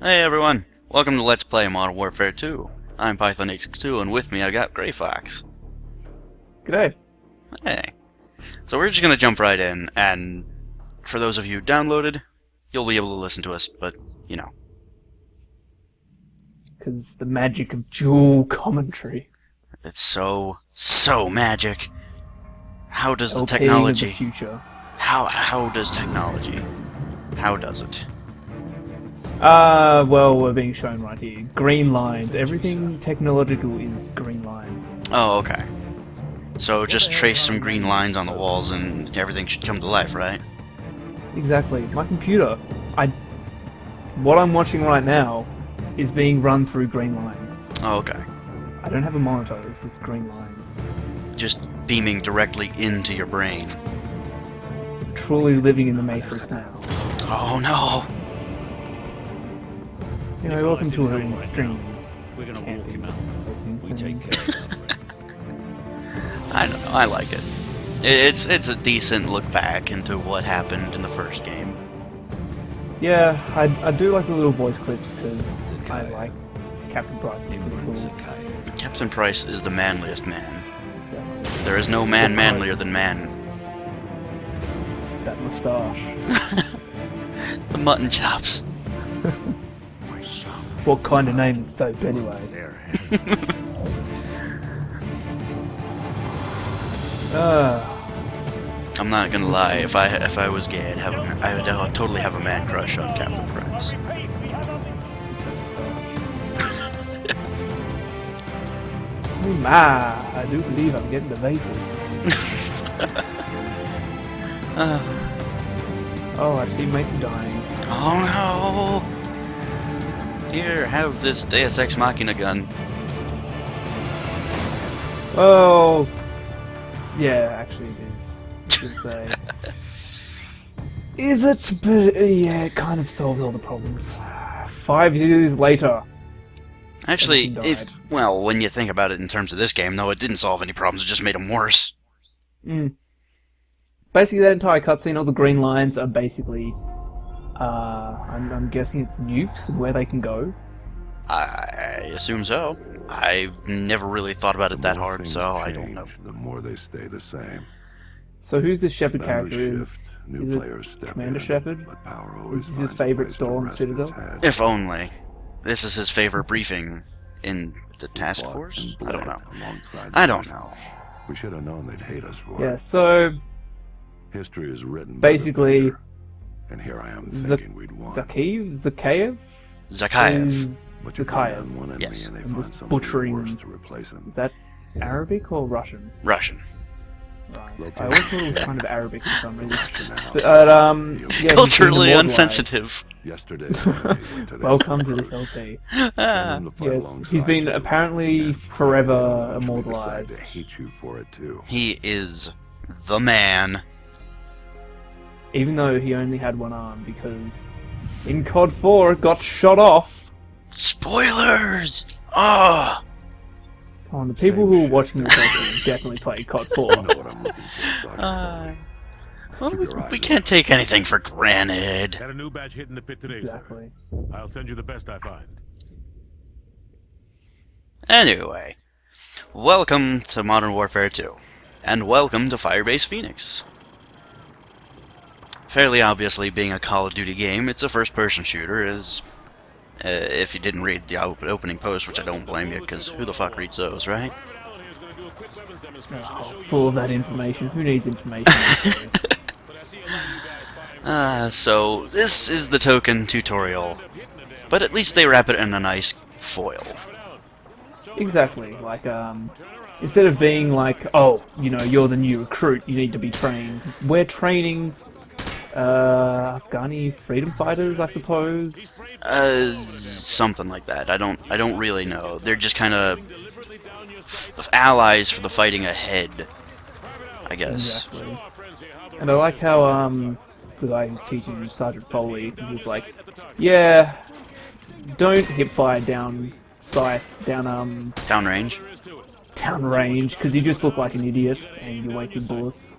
Hey everyone, welcome to Let's Play Modern Warfare 2. I'm Python862 and with me I got Grayfawks. G'day. Hey. So we're just gonna jump right in, and for those of you who downloaded, you'll be able to listen to us, but, you know. Because the magic of dual commentary. It's so magic. How does the LP technology... of the future. How does technology? How does it? Well, we're being shown right here. Green lines. Everything technological is green lines. Oh, okay. So just trace some green lines on the walls and everything should come to life, right? Exactly. My computer, what I'm watching right now is being run through green lines. Oh, okay. I don't have a monitor, it's just green lines. Just beaming directly into your brain. Truly living in the Matrix now. Oh no! You know, welcome to an extreme. We're gonna walk him out. We Scene. take care of our I don't know, I like it. It's a decent look back into what happened in the first game. Yeah, I do like the little voice clips because I like Captain Price. It's pretty cool. Captain Price is the manliest man. There is no man manlier than man. That moustache. The mutton chops. What kind of name is soap anyway? I'm not gonna lie, if I was gay, I would totally have a man crush on Captain Price. Oh my, I do believe I'm getting the vapors. Oh, our teammates are dying. Oh no! Here, have this Deus Ex Machina gun. Oh, yeah, actually it is. I should say. Is it? But yeah, it kind of solved all the problems. 5 years later. Actually, died. well, when you think about it in terms of this game, though, it didn't solve any problems, it just made them worse. Basically, that entire cutscene, all the green lines are basically, I'm guessing it's nukes and where they can go. I assume so. I've never really thought about it that hard, so I don't know. The more they stay the same. So who's this Shepard character? Is New it players step Commander in, Shepard? but power This always is his finds a favorite place store to on rest Citadel? its head. If only. This is his favorite briefing in the task Fought force? and I don't bled know. alongside I don't the know. We should have known they'd hate us for Yeah, it. so History is written basically, by the victor, and here I am thinking we'd won. Zakayev? Zakayev. But you bring down Zakayev. one enemy Yes. and they And find just somebody butchering- worse to replace him. Is that Arabic or Russian? Russian. Right. I always thought it was kind of Arabic for some reason. Now, But, yeah, he's been Culturally immortalized. insensitive. yesterday's memory went to Welcome to this this LP. Ah, Yes, he's been apparently forever immortalized. I hate you for it too. he is the man. Even though he only had one arm, because in COD 4 it got shot off. Spoilers! Oh! Come on, the people who are watching this definitely played COD 4. I know what I'm looking for, so I Well, we can't take anything for granted. Got a new batch hitting the pit today, Exactly. sir. I'll send you the best I find. Anyway, welcome to Modern Warfare 2, and welcome to Firebase Phoenix. Fairly obviously, being a Call of Duty game, it's a first-person shooter, if you didn't read the opening post, which I don't blame you, because who the fuck reads those, right? Oh, full of that information. Who needs information? So this is the token tutorial, but at least they wrap it in a nice foil. Exactly. Like, instead of being like, oh, you know, you're the new recruit, you need to be trained. We're training Afghani freedom fighters, I suppose. Something like that. I don't really know. They're just kind of allies for the fighting ahead, I guess. Exactly. And I like how the guy who's teaching Sergeant Foley is just like, yeah, don't hip fire down sight, Downrange. downrange, because you just look like an idiot and you're wasting bullets.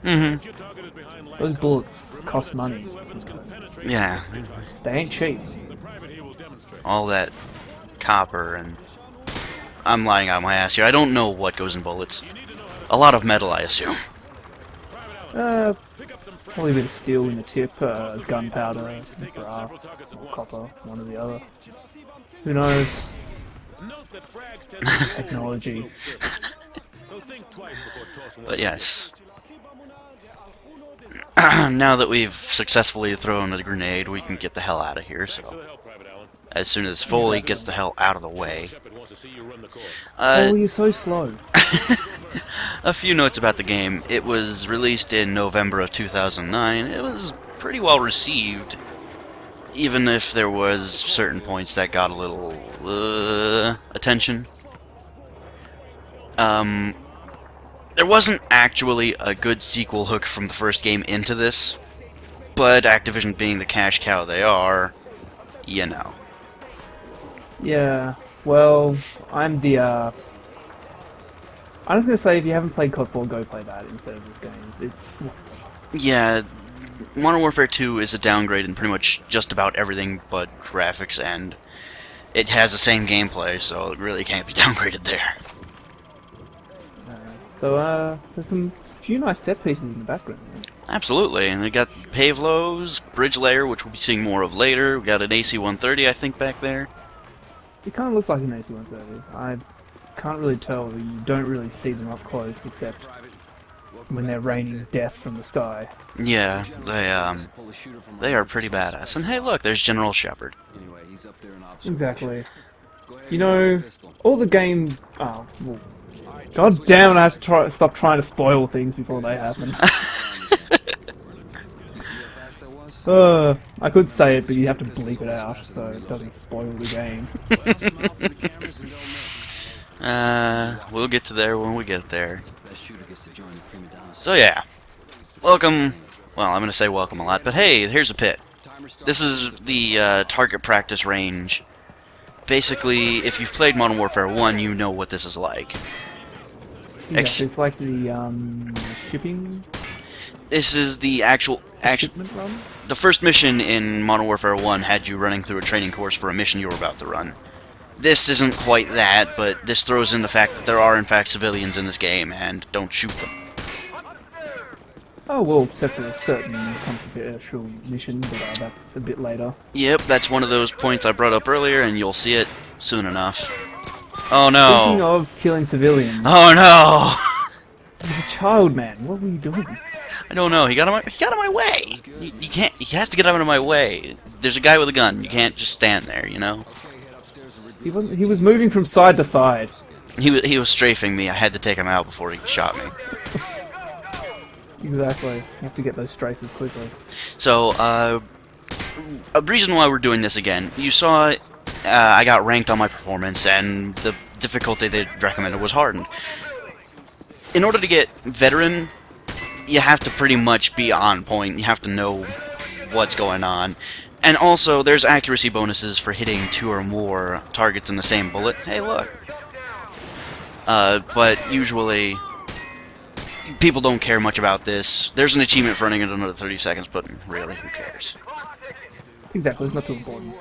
Those bullets cost money. Yeah. They ain't cheap. all that copper, and I'm lying out my ass here. I don't know what goes in bullets. A lot of metal, I assume. Probably a bit of steel in the tip, gunpowder, brass, or copper, one or the other. Who knows? Technology. But yes. Now that we've successfully thrown a grenade, we can get the hell out of here, so... As soon as Foley gets the hell out of the way. Oh, you're so slow. A few notes about the game. It was released in November of 2009. It was pretty well received, even if there was certain points that got a little attention. There wasn't actually a good sequel hook from the first game into this, but Activision being the cash cow they are, you know. Yeah, well, I'm was gonna say, if you haven't played COD 4, go play that instead of this game. It's... Yeah, Modern Warfare 2 is a downgrade in pretty much just about everything but graphics, and it has the same gameplay, so it really can't be downgraded there. So, there's some few nice set pieces in the background. Absolutely, and we got Pavelos, Bridge Layer, which we'll be seeing more of later. We got an AC-130, I think, back there. It kind of looks like an AC-130. I can't really tell. You don't really see them up close, except when they're raining death from the sky. Yeah, they are pretty badass. And hey, look, there's General Shepard. Exactly. You know, all the game... Oh, well, God damn it, I have to stop trying to spoil things before they happen. I could say it, but you have to bleep it out so it doesn't spoil the game. We'll get to there when we get there. So yeah, welcome. Well, I'm gonna say welcome a lot, but hey, here's a pit. This is the target practice range. Basically, if you've played Modern Warfare 1, you know what this is like. Yeah, it's like the shipping. This is the actual Shipment run? The first mission in Modern Warfare 1 had you running through a training course for a mission you were about to run. This isn't quite that, but this throws in the fact that there are in fact civilians in this game, and don't shoot them. Oh, well, except for a certain controversial mission, but that's a bit later. Yep, that's one of those points I brought up earlier, and you'll see it soon enough. Oh no! Speaking of killing civilians... Oh no! He's a child, man. What were you doing? I don't know. He got out of my way. You can't. He has to get out of my way. There's a guy with a gun. You can't just stand there. You know. He was moving from side to side. He was strafing me. I had to take him out before he shot me. Exactly. You have to get those strafers quickly. So, a reason why we're doing this again. You saw, I got ranked on my performance, and the difficulty they recommended was hardened. In order to get veteran, you have to pretty much be on point. You have to know what's going on. And also, there's accuracy bonuses for hitting 2 or more targets in the same bullet. Hey, look. But usually, people don't care much about this. There's an achievement for running it another 30 seconds, but really, who cares? Exactly, it's not too important.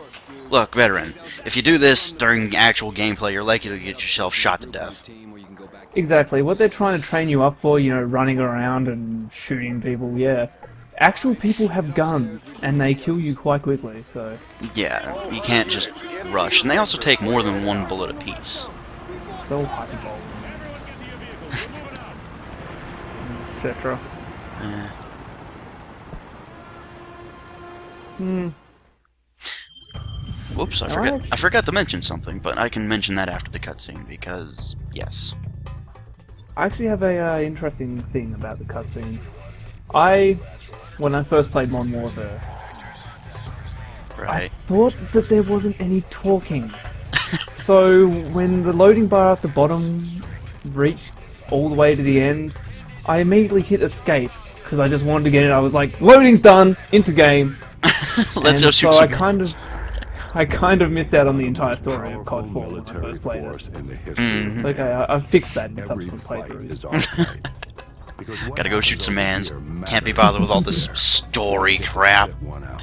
Look, veteran, if you do this during actual gameplay, you're likely to get yourself shot to death. Exactly. What they're trying to train you up for, you know, running around and shooting people, yeah. Actual people have guns, and they kill you quite quickly, so... Yeah, you can't just rush. And they also take more than 1 bullet apiece. It's all hyperbole. Etc. Whoops, I forgot to mention something, but I can mention that after the cutscene, because, yes. I actually have a interesting thing about the cutscenes. When I first played Modern Warfare, I Right. thought that there wasn't any talking. So when the loading bar at the bottom reached all the way to the end, I immediately hit escape because I just wanted to get in. I was like, "Loading's done, into game." Let's go shoot so some... I kind of missed out on the entire story of COD 4 when I first played it. It's okay, I fixed that in subsequent playthroughs. Gotta go shoot some mans. Can't be bothered with all this story crap.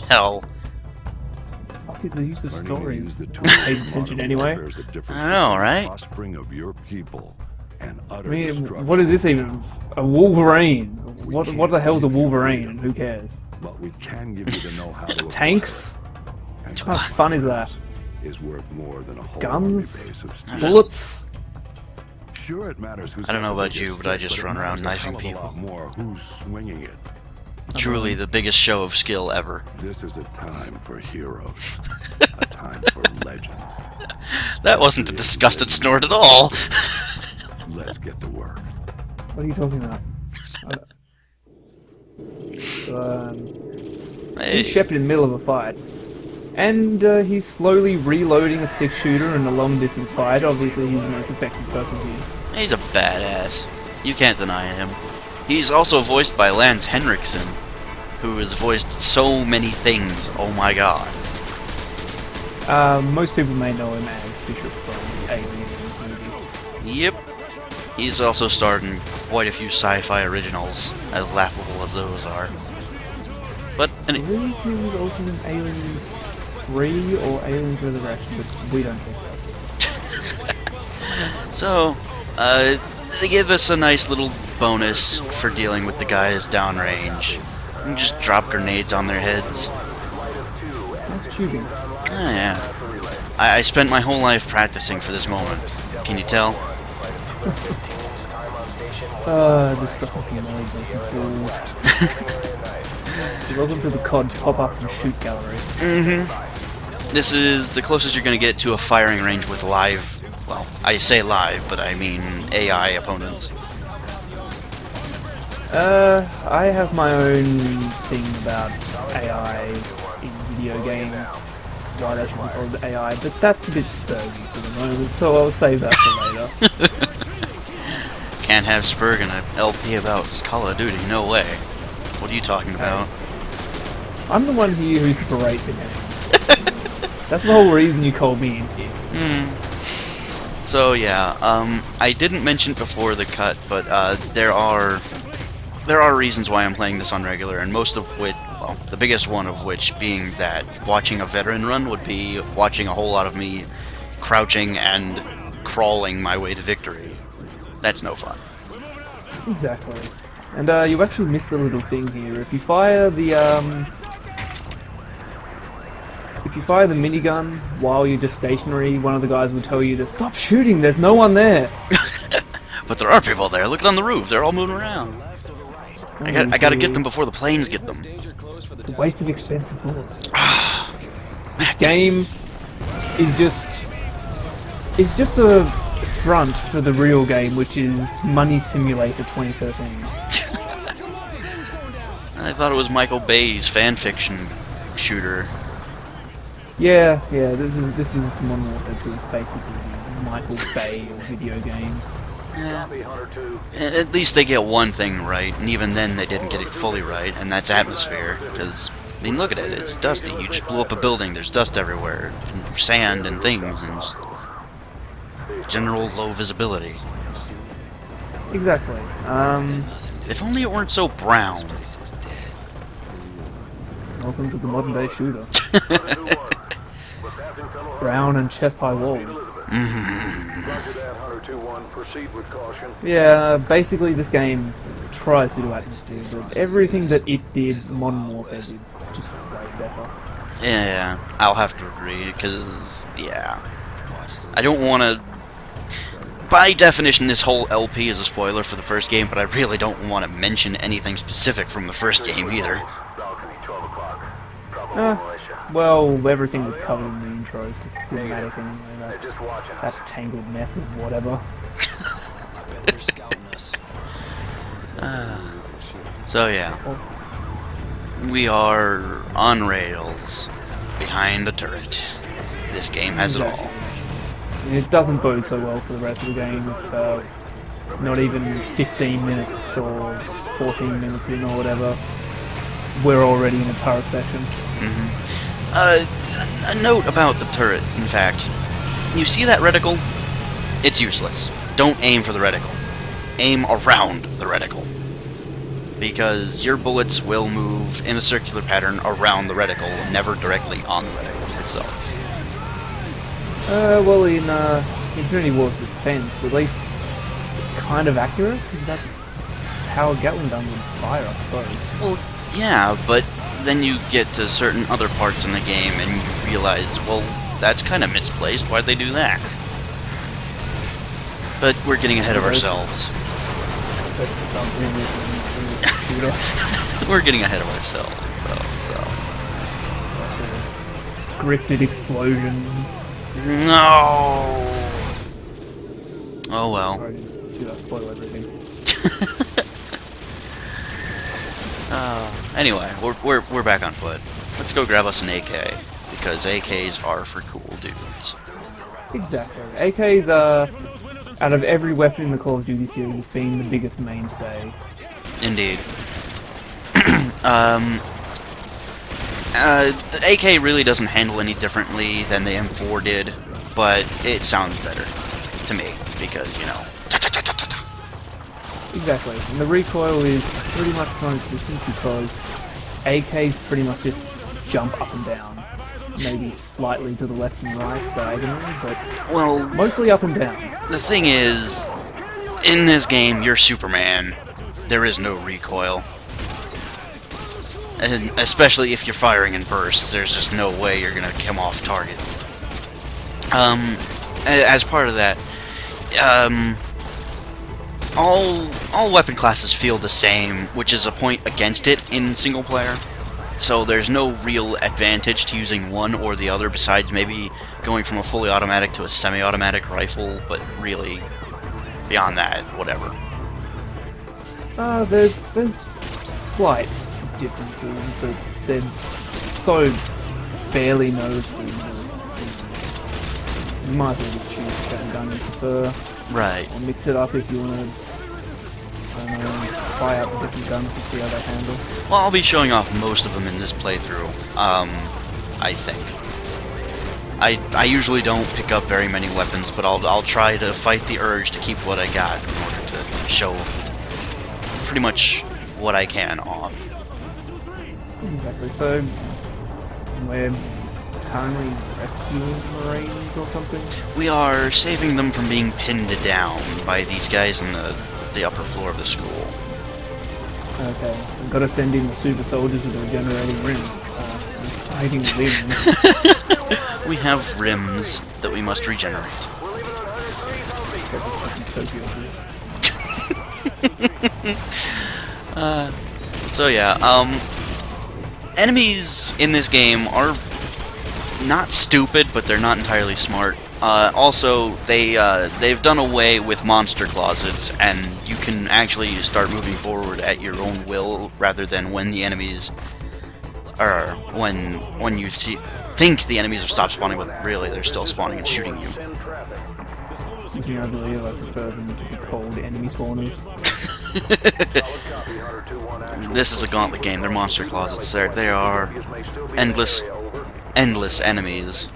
Hell. Fuck fuck is the use of Learning to stories? use the I tools paid of attention modern anyway. warfare is the difference I know, between right? the offspring of your people and utter I mean, destruction. what is this even? A Wolverine? What the hell's a Wolverine? And who cares? But we can give you the know-how to acquire Tanks? it. And What kind of fun is that? is worth more than a whole Guns? army base of steel. Bullets? Sure, it matters who's I don't got know the about you, biggest but I stick, just it run around matters a knifing hell of a lot people. more who's swinging it. Truly the biggest show of skill ever. This is a time for heroes, a time for legends. That wasn't a disgusted snort at all. Let's get to work. What are you talking about? Hey, He's Shepard in the middle of a fight. And he's slowly reloading a 6-shooter in a long-distance fight. Obviously, he's the most effective person here. he's a badass. You can't deny him. He's also voiced by Lance Henriksen, who has voiced so many things. Oh my god. Most people may know him as Bishop from Alien in this movie. Yep. He's also starred in quite a few sci-fi originals, as laughable as those are. But I believe he was also in Aliens 3 or Aliens Resurrection, but we don't think that. so, they give us a nice little bonus for dealing with the guys downrange. You can just drop grenades on their heads. Nice shooting. Oh, yeah. I spent my whole life practicing for this moment. Can you tell? Just dropping some noise on some fools. Welcome to the COD pop-up and shoot gallery. This is the closest you're going to get to a firing range with live, well, I say live, but I mean AI opponents. I have my own thing about AI in video games. Why they should be called AI, but that's a bit spurgy for the moment, so I'll save that for later. Can't have Spurg in an LP about Call of Duty, no way. What are you talking about? I'm the one here who's berate the game. That's the whole reason you called me in here. So yeah, I didn't mention before the cut, but there are reasons why I'm playing this on regular, and most of which, well, the biggest one of which being that watching a veteran run would be watching a whole lot of me crouching and crawling my way to victory. That's no fun. Exactly. And you actually missed a little thing here. If you fire the minigun while you're just stationary, one of the guys will tell you to stop shooting. There's no one there. But there are people there. Look on the roof. They're all moving around. I gotta get them before the planes get them. It's a waste of expensive bullets. This game is just a front for the real game, which is Money Simulator 2013. I thought it was Michael Bay's fanfiction shooter. Yeah, this is Modern Warfare 2. It's basically Michael Bay of video games. Yeah. At least they get one thing right, and even then they didn't get it fully right, and that's atmosphere. Because, I mean, look at it, it's dusty. You just blew up a building, there's dust everywhere, and sand and things, and just general low visibility. Exactly. If only it weren't so brown. Welcome to the modern day shooter. Brown and chest-high walls. Yeah, basically this game tries to do atmosphere, but everything that it did, Modern Warfare did just way better. Yeah, I'll have to agree, because, yeah. I don't want to... By definition, this whole LP is a spoiler for the first game, but I really don't want to mention anything specific from the first game either. Well, everything was covered in the intro, so it's cinematic anyway, that tangled mess of whatever. So yeah, we are on rails, behind a turret. This game has it all. It doesn't bode so well for the rest of the game if not even 15 minutes or 14 minutes in or whatever, we're already in a turret section. A note about the turret, in fact. You see that reticle? It's useless. Don't aim for the reticle. Aim around the reticle. Because your bullets will move in a circular pattern around the reticle, never directly on the reticle. itself. Well, in Infinity War's defense, at least it's kind of accurate, because that's how a Gatling gun would fire, I suppose. Well, yeah, but then you get to certain other parts in the game and you realize, well, that's kind of misplaced. Why'd they do that? But we're getting ahead of ourselves. We're getting ahead of ourselves, though, so... Scripted explosion. No! Oh well. Sorry, did I spoil everything? Anyway, we're back on foot. Let's go grab us an AK, because AKs are for cool dudes. Exactly. AKs are, out of every weapon in the Call of Duty series, it's been the biggest mainstay. Indeed. The AK really doesn't handle any differently than the M4 did, but it sounds better to me, because, you know, ta-ta-ta-ta-ta. Exactly. And the recoil is pretty much non-existent because AKs pretty much just jump up and down. Maybe slightly to the left and right diagonally, but Well, mostly up and down. the thing is, in this game, you're Superman. There is no recoil. And especially if you're firing in bursts, there's just no way you're gonna come off target. As part of that, all weapon classes feel the same, which is a point against it in single player. So there's no real advantage to using one or the other besides maybe going from a fully automatic to a semi-automatic rifle, but really, beyond that, whatever. There's slight differences, but they're so barely noticeable. You might as well just choose whichever gun you prefer, Right. or mix it up if you want to, I don't know, try out the different guns and see how they handle. Well, I'll be showing off most of them in this playthrough, I think. I usually don't pick up very many weapons, but I'll try to fight the urge to keep what I got in order to show pretty much what I can off. Exactly, so we're currently rescuing Marines or something? We are saving them from being pinned down by these guys in the upper floor of the school. Okay, I've got to send in the super soldiers with the regenerating rims. Fighting limbs. We have rims that we must regenerate. So yeah, enemies in this game are not stupid, but they're not entirely smart. Also, they've done away with monster closets, and you can actually start moving forward at your own will, rather than when the enemies, or when you think the enemies have stopped spawning, but really they're still spawning and shooting you. Speaking of, I believe I prefer them to be called enemy spawners. This is a gauntlet game. They're monster closets. They are endless enemies.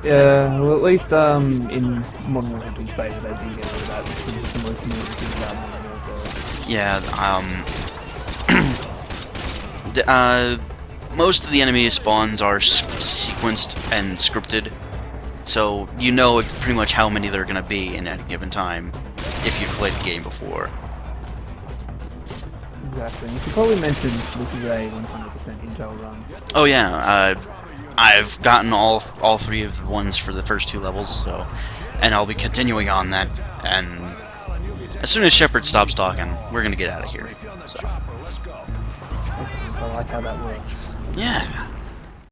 Yeah, well, at least in Modern Warfare's favour, they do get rid of that, which is the most annoying thing about Modern Warfare. Yeah, most of the enemy spawns are sequenced and scripted, so you know pretty much how many there are going to be in any given time, if you've played the game before. Exactly. And you should probably mention this is a 100% intel run. Oh yeah, I've gotten all three of the ones for the first two levels, so, and I'll be continuing on that, and as soon as Shepard stops talking, we're going to get out of here. So. Excellent. I like how that works. Yeah.